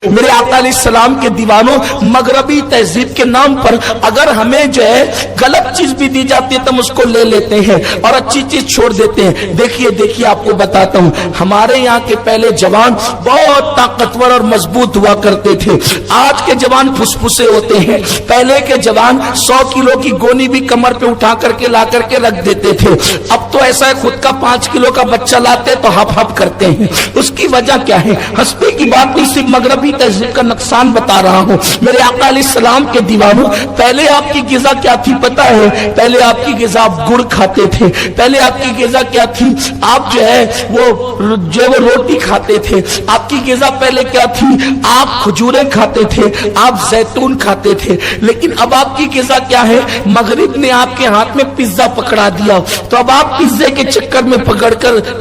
میرے آقا علیہ السلام کے دیوانوں، مغربی تہذیب کے نام پر اگر ہمیں جو ہے غلط چیز بھی دی جاتی ہے تو ہم اس کو لے لیتے ہیں اور اچھی چیز چھوڑ دیتے ہیں۔ دیکھیے آپ کو بتاتا ہوں، ہمارے یہاں کے پہلے جوان بہت طاقتور اور مضبوط ہوا کرتے تھے، آج کے جوان پھسپھسے ہوتے ہیں۔ پہلے کے جوان 100 کلو کی گونی بھی کمر پہ اٹھا کر کے لا کر کے رکھ دیتے تھے، اب تو ایسا ہے خود کا 5 کلو کا بچہ لاتے تو ہپ ہپ کرتے ہیں۔ اس کی وجہ کیا ہے؟ ہنسنے کی بات نہیں، صرف مغربی تہذیب کا نقصان بتا رہا ہوں۔ میرے آقا علیہ السلام کے دیوانوں، پہلے آپ کی غذا کیا تھی پتا ہے؟ پہلے آپ کی غذا آپ گڑ کھاتے تھے، پہلے آپ کی غذا کیا تھی؟ آپ جو ہے وہ روٹی کھاتے تھے۔ آپ کی غذا پہلے کیا تھی؟ آپ کھجوریں کھاتے تھے، آپ زیتون کھاتے تھے۔ لیکن اب آپ کی غذا کیا ہے؟ مغرب نے آپ کے ہاتھ میں پیزا پکڑا دیا تو اب آپ پیزے کے چکر میں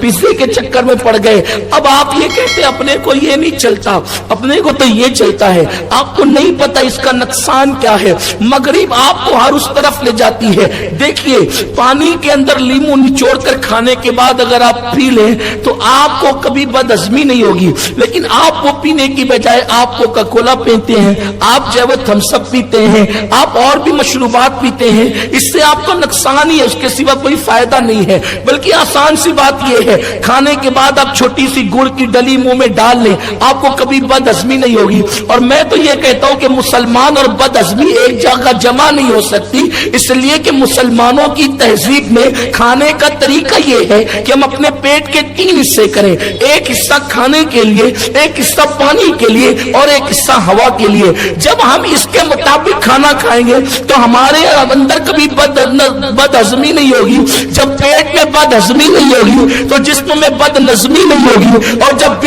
پیزے کے چکر میں پڑ گئے۔ اب آپ یہ کہتے ہیں اپنے کو یہ نہیں چلتا، اپنے کو تو یہ چلتا ہے۔ آپ کو نہیں پتا اس کا نقصان کیا ہے۔ مغرب آپ کو ہر اس طرف لے جاتی ہے۔ دیکھیے، پانی کے اندر لیمو نچوڑ کر کھانے کے بعد اگر آپ پی لیں تو آپ کو کبھی بد ہضمی نہیں ہوگی، لیکن آپ وہ پینے کی بجائے آپ کوکا کولا پیتے ہیں، آپ جو ہے وہ تھمس اپ پیتے ہیں، آپ اور بھی مشروبات پیتے ہیں۔ اس سے آپ کو نقصان ہی ہے، اس کے سوا کوئی فائدہ نہیں ہے۔ بلکہ آسان سی بات یہ ہے، کھانے کے بعد آپ چھوٹی سی گڑ کی ڈلی منہ میں ڈال لیں، آپ کو کبھی بد ہضمی نہیں ہوگی۔ اور میں تو یہ کہتا ہوں کہ مسلمان اور بد ہضمی ایک جگہ جمع نہیں ہو سکتی، اس لیے کہ مسلمانوں کی تہذیب میں کھانے کا طریقہ یہ ہے کہ ہم اپنے پیٹ کے 3 حصے کریں، ایک حصہ کھانے کے لیے، ایک حصہ پانی کے لیے اور ایک حصہ ہوا کے لیے۔ جب ہم اس کے مطابق کھانا کھائیں گے تو ہمارے اندر کبھی بد ہضمی نہیں ہوگی۔ جب پیٹ میں بد ہضمی نہیں ہوگی تو جسم میں بد نظمی نہیں ہوگی، اور جب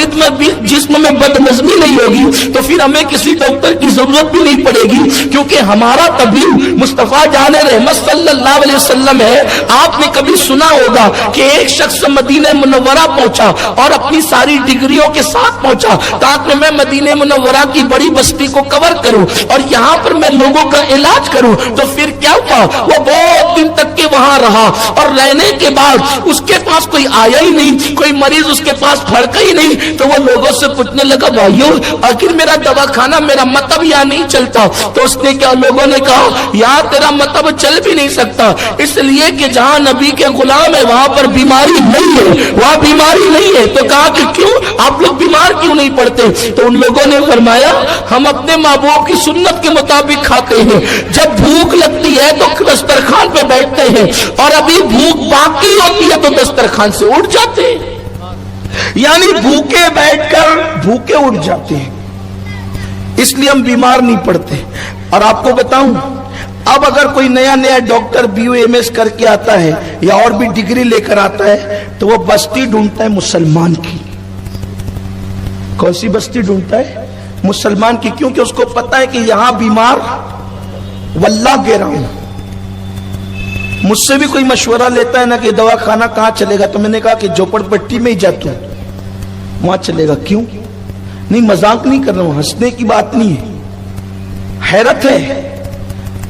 جسم میں بد نظمی نہیں ہوگی تو پھر ہمیں کسی ڈاکٹر کی ضرورت بھی نہیں پڑے گی، کیونکہ ہمارا طبیب مصطفیٰ جان رحمت صلی اللہ علیہ وسلم ہے۔ آپ نے کبھی سنا ہوگا کہ ایک شخص مدینہ منورہ پہنچا اور اپنی ساری ڈگریوں کے ساتھ پہنچا تاکہ میں مدینہ منورہ کی بڑی بستی کو کور کروں اور یہاں پر میں لوگوں کا علاج کروں، تو پھر کیا ہوا؟ وہ بہت دن تک کے وہاں رہا اور رہنے کے بعد اس کے پاس کوئی آیا ہی نہیں، کوئی مریض اس کے پاس پھڑکا ہی نہیں۔ تو وہ لوگوں سے پوچھنے لگا، بھائیو آخر میرا دوا کھانا، میرا مطلب یہاں نہیں چلتا۔ تو اس نے کیا، لوگوں نے کہا یہاں تیرا مطلب چل بھی نہیں سکتا، اس لیے کہ جہاں نبی کے غلام ہے وہاں پر بیماری نہیں ہے، وہاں بیماری نہیں ہے۔ تو کہا کہ کیوں آپ لوگ بیمار کیوں نہیں پڑتے؟ تو ان لوگوں نے فرمایا ہم اپنے محبوب کی سنت کے مطابق کھاتے ہیں، جب بھوک لگتی ہے تو دسترخوان پہ بیٹھتے ہیں اور ابھی بھوک باقی ہوتی ہے تو دسترخوان سے اٹھ جاتے ہیں، یعنی بھوکے بیٹھ کر بھوکے اٹھ جاتے ہیں، اس لیے ہم بیمار نہیں پڑتے۔ اور آپ کو بتاؤں، اب اگر کوئی نیا ڈاکٹر BA کر کے آتا ہے یا اور بھی ڈگری لے کر آتا ہے تو وہ بستی ڈھونڈتا ہے مسلمان کی۔ کون سی بستی ڈھونڈتا ہے؟ مسلمان کی، کیونکہ اس کو پتا ہے کہ یہاں بیمار واللہ گہ رہا ہوں۔ مجھ سے بھی کوئی مشورہ لیتا ہے نا کہ دوا کھانا کہاں چلے گا، تو میں نے کہا کہ جھوپڑ پٹی میں ہی جاتا ہوں، وہاں چلے گا۔ کیوں؟ نہیں، مذاق نہیں کر رہا ہوں، ہنسنے کی بات نہیں ہے۔ حیرت ہے،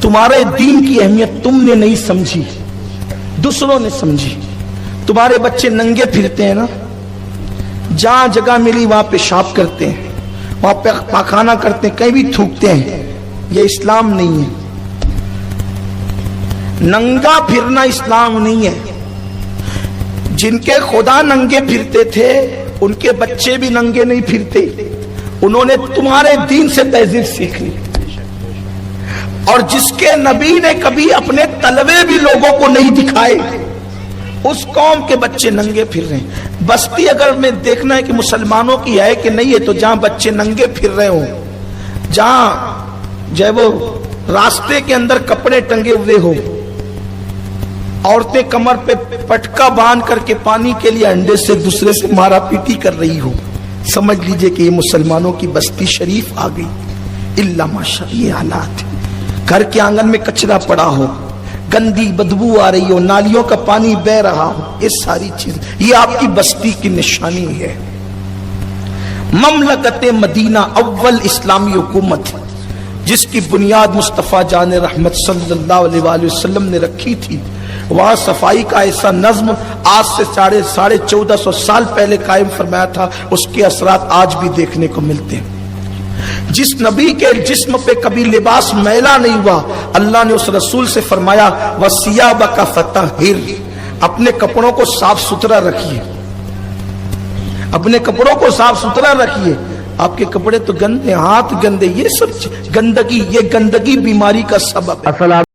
تمہارے دین کی اہمیت تم نے نہیں سمجھی، دوسروں نے سمجھی۔ تمہارے بچے ننگے پھرتے ہیں نا، جہاں جگہ ملی وہاں پیشاب کرتے ہیں، وہاں پہ پاخانہ کرتے ہیں، کہیں بھی تھوکتے ہیں۔ یہ اسلام نہیں ہے، ننگا پھرنا اسلام نہیں ہے۔ جن کے خدا ننگے پھرتے تھے ان کے بچے بھی ننگے نہیں پھرتے، انہوں نے تمہارے دین سے تہذیب سیکھ لی۔ اور جس کے نبی نے کبھی اپنے تلوے بھی لوگوں کو نہیں دکھائے، اس قوم کے بچے ننگے پھر رہے ہیں۔ بستی اگر میں دیکھنا ہے کہ مسلمانوں کی ہے کہ نہیں ہے، تو جہاں بچے ننگے پھر رہے ہوں، جہاں جو ہے وہ راستے کے اندر کپڑے ٹنگے ہوئے ہو، عورتیں کمر پہ پٹکا باندھ کر کے پانی کے لیے انڈے سے دوسرے سے مارا پیٹی کر رہی ہو، سمجھ لیجئے کہ یہ مسلمانوں کی بستی شریف آ گئی۔ اللہ ماشاء، یہ حالات ہے۔ گھر کے آنگن میں کچرا پڑا ہو، گندی بدبو آ رہی ہو، نالیوں کا پانی بہ رہا ہو، یہ ساری چیز، یہ آپ کی بستی کی نشانی ہے۔ مملکت مدینہ اول اسلامی حکومت جس کی بنیاد مصطفیٰ جان رحمت صلی اللہ علیہ وآلہ وسلم نے رکھی تھی، وہاں صفائی کا ایسا نظم آج سے 1450 سال پہلے قائم فرمایا تھا، اس کے اثرات آج بھی دیکھنے کو ملتے ہیں۔ جس نبی کے جسم پہ کبھی لباس میلا نہیں ہوا، اللہ نے اس رسول سے فرمایا وَثِيَابَكَ فَطَهِّرْ، اپنے کپڑوں کو صاف ستھرا رکھیے، اپنے کپڑوں کو صاف ستھرا رکھیے۔ آپ کے کپڑے تو گندے، ہاتھ گندے، یہ سب گندگی، یہ گندگی بیماری کا سبب ہے۔